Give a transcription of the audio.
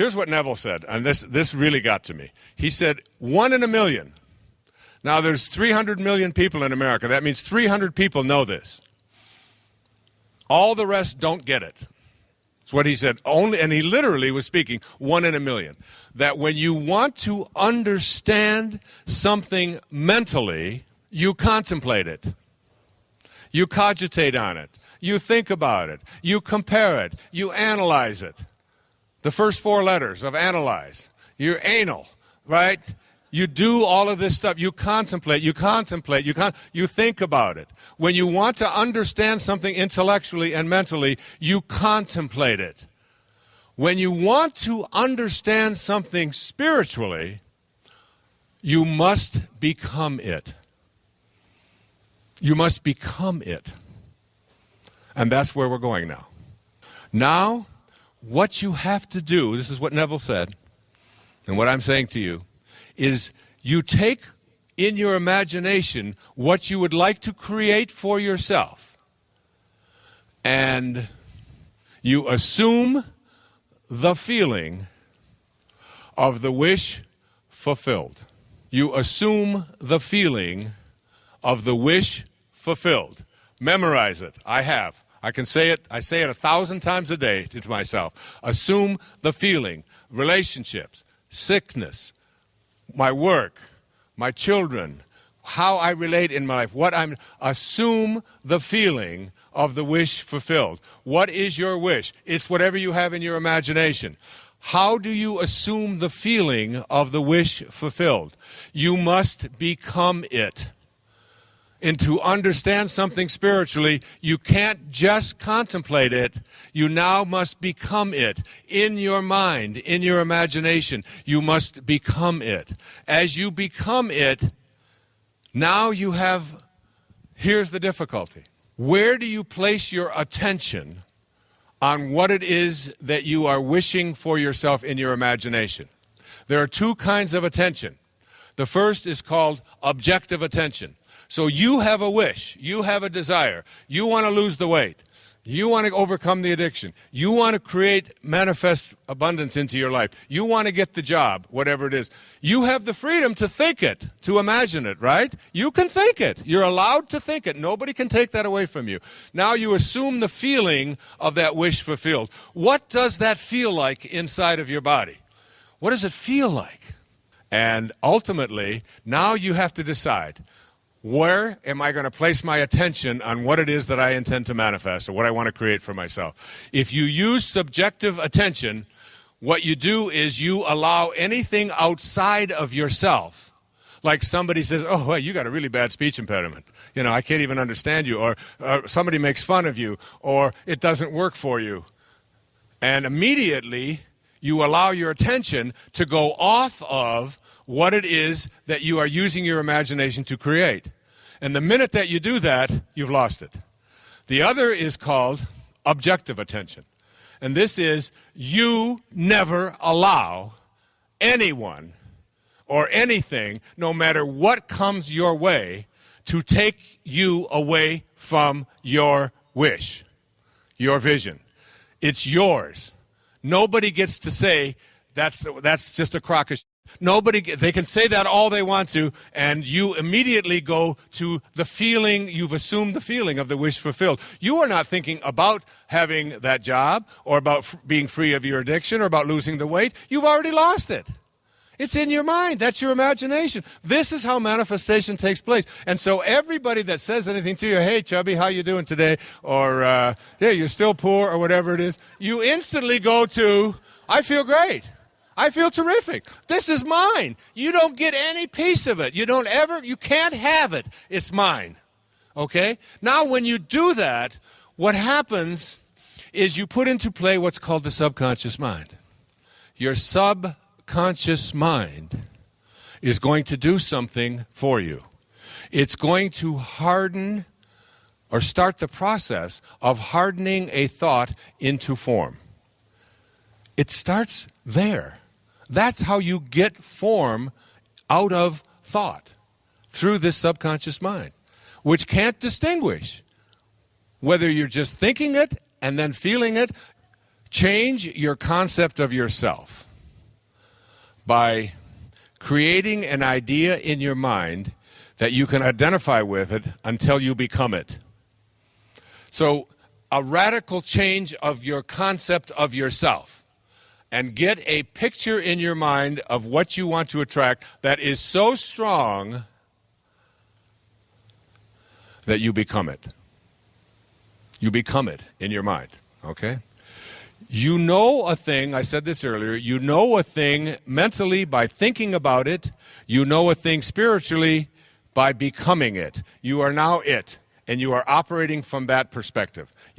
Here's what Neville said, and this really got to me. He said, 1 in a million. Now, there's 300 million people in America. That means 300 people know this. All the rest don't get it. That's what he said. And he literally was speaking 1 in a million. That when you want to understand something mentally, you contemplate it. You cogitate on it. You think about it. You compare it. You analyze it. The first 4 letters of analyze. You're anal, right? You do all of this stuff. You contemplate, you think about it. When you want to understand something intellectually and mentally, you contemplate it. When you want to understand something spiritually, you must become it. You must become it. And that's where we're going now. Now, what you have to do, this is what Neville said, and what I'm saying to you, is you take in your imagination what you would like to create for yourself, and you assume the feeling of the wish fulfilled. You assume the feeling of the wish fulfilled. Memorize it. I have. I can say it. I say it 1,000 times a day to myself. Assume the feeling. Relationships, sickness, my work, my children, how I relate in my life. Assume the feeling of the wish fulfilled. What is your wish? It's whatever you have in your imagination. How do you assume the feeling of the wish fulfilled? You must become it. And to understand something spiritually, you can't just contemplate it. You now must become it. In your mind, in your imagination, you must become it. As you become it, now you have, here's the difficulty. Where do you place your attention on what it is that you are wishing for yourself in your imagination? There are 2 kinds of attention. The first is called objective attention. So you have a wish, you have a desire, you want to lose the weight, you want to overcome the addiction, you want to create manifest abundance into your life, you want to get the job, whatever it is. You have the freedom to think it, to imagine it, right? You can think it. You're allowed to think it. Nobody can take that away from you. Now you assume the feeling of that wish fulfilled. What does that feel like inside of your body? What does it feel like? And ultimately, now you have to decide, where am I going to place my attention on what it is that I intend to manifest or what I want to create for myself? If you use subjective attention, what you do is you allow anything outside of yourself. Like somebody says, oh, well, you got a really bad speech impediment. You know, I can't even understand you. Or somebody makes fun of you. Or it doesn't work for you. And immediately you allow your attention to go off of what it is that you are using your imagination to create. And the minute that you do that, you've lost it. The other is called objective attention. And this is, you never allow anyone or anything, no matter what comes your way, to take you away from your wish, your vision. It's yours. Nobody gets to say, that's just a crock of shit. They can say that all they want to, and you immediately go to the feeling, you've assumed the feeling of the wish fulfilled. You are not thinking about having that job, or about being free of your addiction, or about losing the weight. You've already lost it. It's in your mind. That's your imagination. This is how manifestation takes place. And so everybody that says anything to you, hey, chubby, how you doing today? Or, yeah, you're still poor, or whatever it is, you instantly go to, I feel great. I feel terrific. This is mine. You don't get any piece of it. You can't have it. It's mine. Okay? Now, when you do that, what happens is you put into play what's called the subconscious mind. Your subconscious mind is going to do something for you. It's going to harden or start the process of hardening a thought into form. It starts there. That's how you get form out of thought, through this subconscious mind, which can't distinguish whether you're just thinking it and then feeling it. Change your concept of yourself. by creating an idea in your mind that you can identify with it until you become it. So a radical change of your concept of yourself, and get a picture in your mind of what you want to attract that is so strong that you become it. You become it in your mind, okay? You know a thing, I said this earlier, you know a thing mentally by thinking about it. You know a thing spiritually by becoming it. You are now it, and you are operating from that perspective.